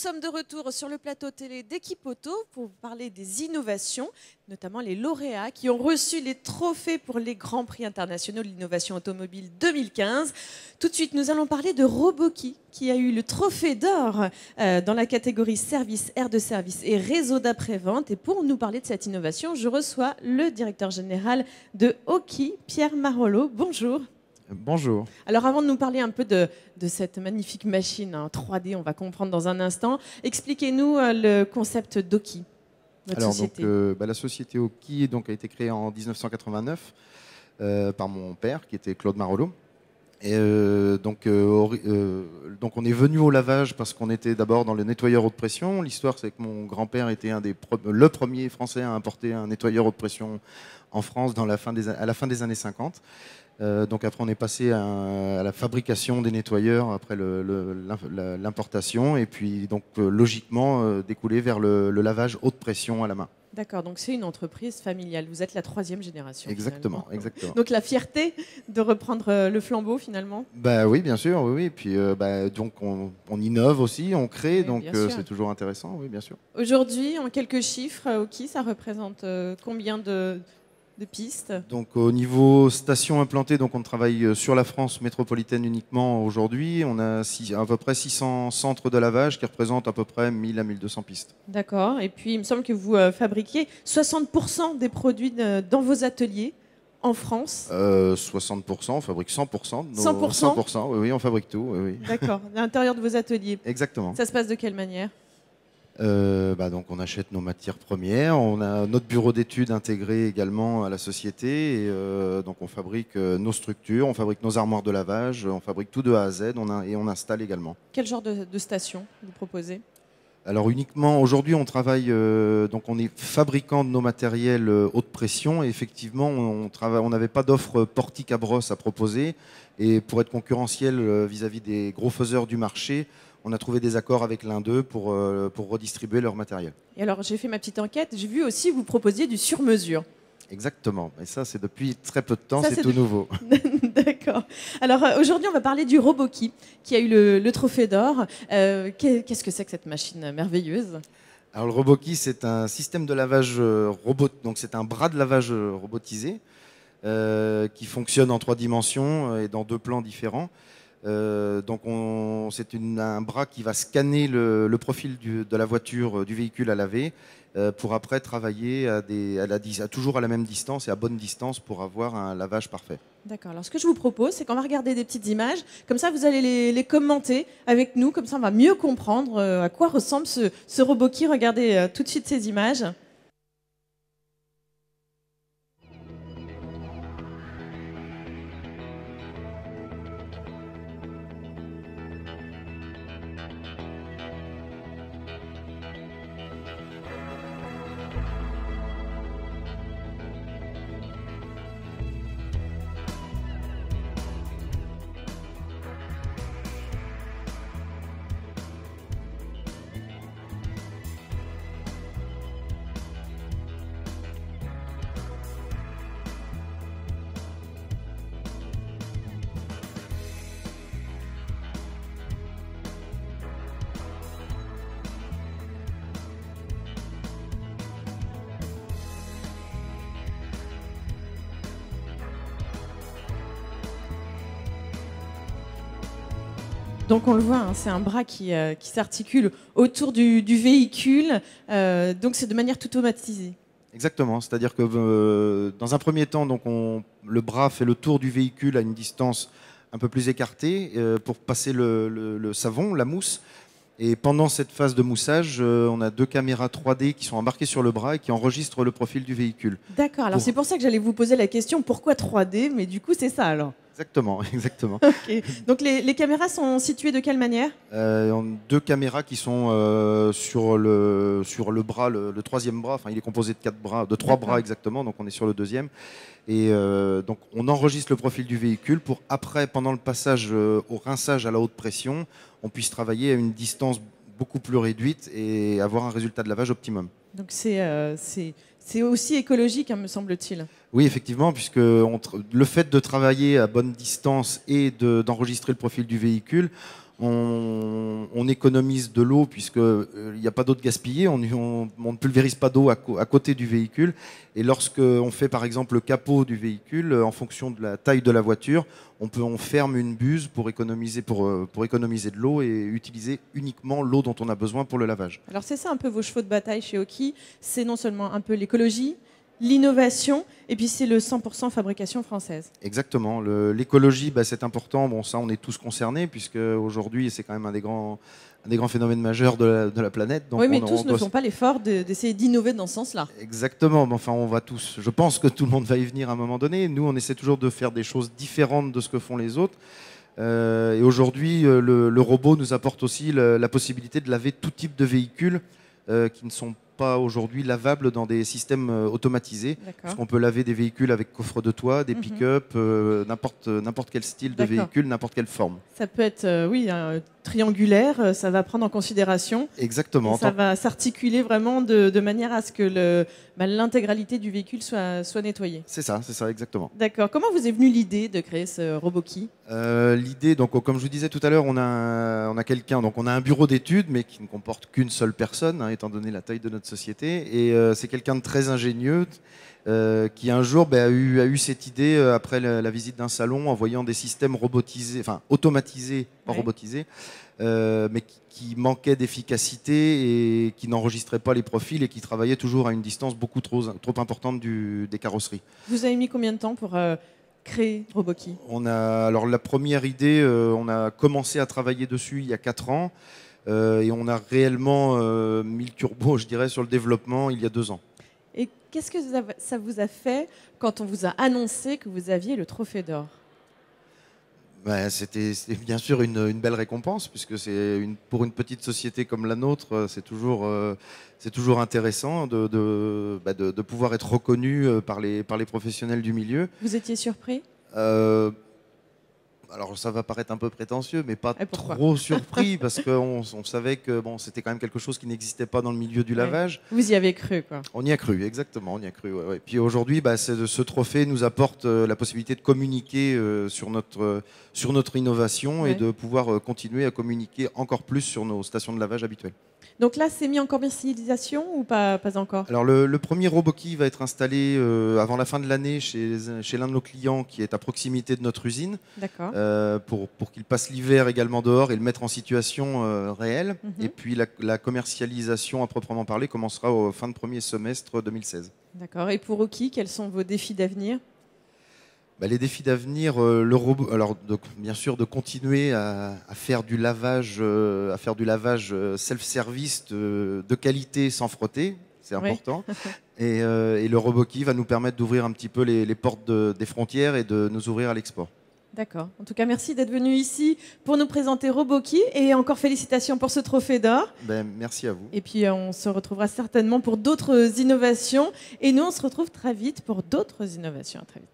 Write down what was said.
sommes de retour sur le plateau télé d'Équipe Auto pour vous parler des innovations, notamment les lauréats qui ont reçu les trophées pour les Grands Prix internationaux de l'innovation automobile 2015. Tout de suite, nous allons parler de Roboki, qui a eu le trophée d'or dans la catégorie service, aire de service et réseau d'après-vente. Et pour nous parler de cette innovation, je reçois le directeur général de Oki, Pierre Marollo. Bonjour. Bonjour. Alors avant de nous parler un peu de cette magnifique machine en 3D, on va comprendre dans un instant, expliquez-nous le concept d'Oki, votre société. La société Oki a été créée en 1989 par mon père qui était Claude Marollo. Et donc on est venu au lavage parce qu'on était d'abord dans le nettoyeur haute pression. L'histoire, c'est que mon grand-père était le premier Français à importer un nettoyeur haute pression en France à la fin des années 50. Donc après, on est passé à la fabrication des nettoyeurs après l'importation et puis donc logiquement découlé vers le lavage haute pression à la main. D'accord, donc c'est une entreprise familiale. Vous êtes la 3e génération. Exactement, exactement. Donc la fierté de reprendre le flambeau finalement. Bah oui, bien sûr, oui. Et puis donc on innove aussi, on crée, oui, donc c'est toujours intéressant, oui, bien sûr. Aujourd'hui, en quelques chiffres, Oki, ça représente combien de pistes? Donc au niveau station implantée, donc on travaille sur la France métropolitaine uniquement aujourd'hui. On a à peu près 600 centres de lavage qui représentent à peu près 1000 à 1200 pistes. D'accord. Et puis il me semble que vous fabriquiez 60% des produits dans vos ateliers en France. 60%, on fabrique 100%. 100%, oui, on fabrique tout. Oui. D'accord. À l'intérieur de vos ateliers. Exactement. Ça se passe de quelle manière? Donc on achète nos matières premières, on a notre bureau d'études intégré également à la société et donc on fabrique nos structures, on fabrique nos armoires de lavage, on fabrique tout de A à Z et on installe également. Quel genre de station vous proposez? Alors uniquement aujourd'hui on travaille, donc on est fabricant de nos matériels haute pression et effectivement on n'avait pas d'offre portique à brosse à proposer et pour être concurrentiel vis-à-vis des gros faiseurs du marché, on a trouvé des accords avec l'un d'eux pour redistribuer leur matériel. Et alors, j'ai fait ma petite enquête. J'ai vu aussi que vous proposiez du sur-mesure. Exactement. Et ça, c'est depuis très peu de temps, c'est tout nouveau. D'accord. Alors, aujourd'hui, on va parler du Roboki, qui a eu le trophée d'or. Qu'est-ce que c'est que cette machine merveilleuse? Alors, le Roboki, c'est un système de lavage robot. Donc, c'est un bras de lavage robotisé qui fonctionne en 3 dimensions et dans 2 plans différents. C'est un bras qui va scanner le profil de la voiture, du véhicule à laver, pour après travailler toujours à la même distance et à bonne distance pour avoir un lavage parfait. D'accord. Alors ce que je vous propose, c'est qu'on va regarder des petites images, comme ça vous allez les commenter avec nous, comme ça on va mieux comprendre à quoi ressemble ce Roboki. Regardez tout de suite ces images. Donc on le voit, hein, c'est un bras qui s'articule autour du véhicule, donc c'est de manière tout automatisée. Exactement, c'est-à-dire que dans un premier temps, le bras fait le tour du véhicule à une distance un peu plus écartée pour passer le savon, la mousse. Et pendant cette phase de moussage, on a 2 caméras 3D qui sont embarquées sur le bras et qui enregistrent le profil du véhicule. D'accord, alors c'est pour ça que j'allais vous poser la question, pourquoi 3D? Mais du coup, c'est ça alors. Exactement, exactement. Okay. Donc les caméras sont situées de quelle manière? 2 caméras qui sont sur le bras, le 3e bras. Enfin, il est composé de 3 bras exactement, donc on est sur le 2e. Et donc on enregistre le profil du véhicule pour après, pendant le passage au rinçage à la haute pression, on puisse travailler à une distance beaucoup plus réduite et avoir un résultat de lavage optimum. Donc c'est aussi écologique, hein, me semble-t-il. Oui, effectivement, puisque le fait de travailler à bonne distance et d'enregistrer le profil du véhicule, on économise de l'eau puisqu'il n'y a pas d'eau de gaspillée, on ne pulvérise pas d'eau à côté du véhicule. Et lorsqu'on fait par exemple le capot du véhicule, en fonction de la taille de la voiture, on ferme une buse pour économiser de l'eau et utiliser uniquement l'eau dont on a besoin pour le lavage. Alors c'est ça un peu vos chevaux de bataille chez Oki, c'est non seulement un peu l'écologie, l'innovation, et puis c'est le 100% fabrication française. Exactement. L'écologie, c'est important. Bon, ça, on est tous concernés, puisque aujourd'hui, c'est quand même un des grands phénomènes majeurs de la planète. Donc oui, mais tous ne font pas l'effort d'essayer d'innover dans ce sens-là. Exactement. Mais enfin, on va tous. Je pense que tout le monde va y venir à un moment donné. Nous, on essaie toujours de faire des choses différentes de ce que font les autres. Et aujourd'hui, le robot nous apporte aussi la possibilité de laver tout type de véhicules qui ne sont pas aujourd'hui lavables dans des systèmes automatisés. Parce qu'on peut laver des véhicules avec coffre de toit, des pick-up, n'importe quel style de véhicule, n'importe quelle forme. Ça peut être, triangulaire, ça va prendre en considération. Exactement. Ça va s'articuler vraiment de manière à ce que l'intégralité du véhicule soit nettoyée. C'est ça, exactement. D'accord. Comment vous est venue l'idée de créer ce RoboKey ? L'idée, donc, comme je vous disais tout à l'heure, on a un bureau d'études, mais qui ne comporte qu'une seule personne, étant donné la taille de notre société. Et c'est quelqu'un de très ingénieux qui un jour a eu cette idée après la visite d'un salon en voyant des systèmes automatisés, pas robotisés, mais qui manquaient d'efficacité et qui n'enregistraient pas les profils et qui travaillaient toujours à une distance beaucoup trop importante des carrosseries. Vous avez mis combien de temps pour créer RoboKey ? Alors la première idée, on a commencé à travailler dessus il y a 4 ans et on a réellement mis le turbo, je dirais, sur le développement il y a 2 ans. Et qu'est-ce que ça vous a fait quand on vous a annoncé que vous aviez le trophée d'or ? C'était bien sûr une belle récompense, puisque pour une petite société comme la nôtre, c'est toujours intéressant de pouvoir être reconnu par les professionnels du milieu. Vous étiez surpris ? Alors ça va paraître un peu prétentieux, mais pas trop surpris, parce qu'on savait que c'était quand même quelque chose qui n'existait pas dans le milieu du lavage. Vous y avez cru, quoi. On y a cru, exactement, on y a cru. Ouais. Puis aujourd'hui, ce trophée nous apporte la possibilité de communiquer sur notre innovation et de pouvoir continuer à communiquer encore plus sur nos stations de lavage habituelles. Donc là, c'est mis en commercialisation ou pas encore ? Alors le premier RoboKey va être installé avant la fin de l'année chez l'un de nos clients qui est à proximité de notre usine. D'accord. Pour qu'il passe l'hiver également dehors et le mettre en situation réelle. Et puis la commercialisation à proprement parler commencera au fin de premier semestre 2016. D'accord. Et pour Oki, quels sont vos défis d'avenir ? Les défis d'avenir, le robot, alors bien sûr de continuer à faire du lavage, self-service de qualité sans frotter, c'est important. Et le RoboKey va nous permettre d'ouvrir un petit peu les portes des frontières et de nous ouvrir à l'export. D'accord. En tout cas, merci d'être venu ici pour nous présenter RoboKey et encore félicitations pour ce trophée d'or. Merci à vous. Et puis on se retrouvera certainement pour d'autres innovations et nous on se retrouve très vite pour d'autres innovations. À très vite.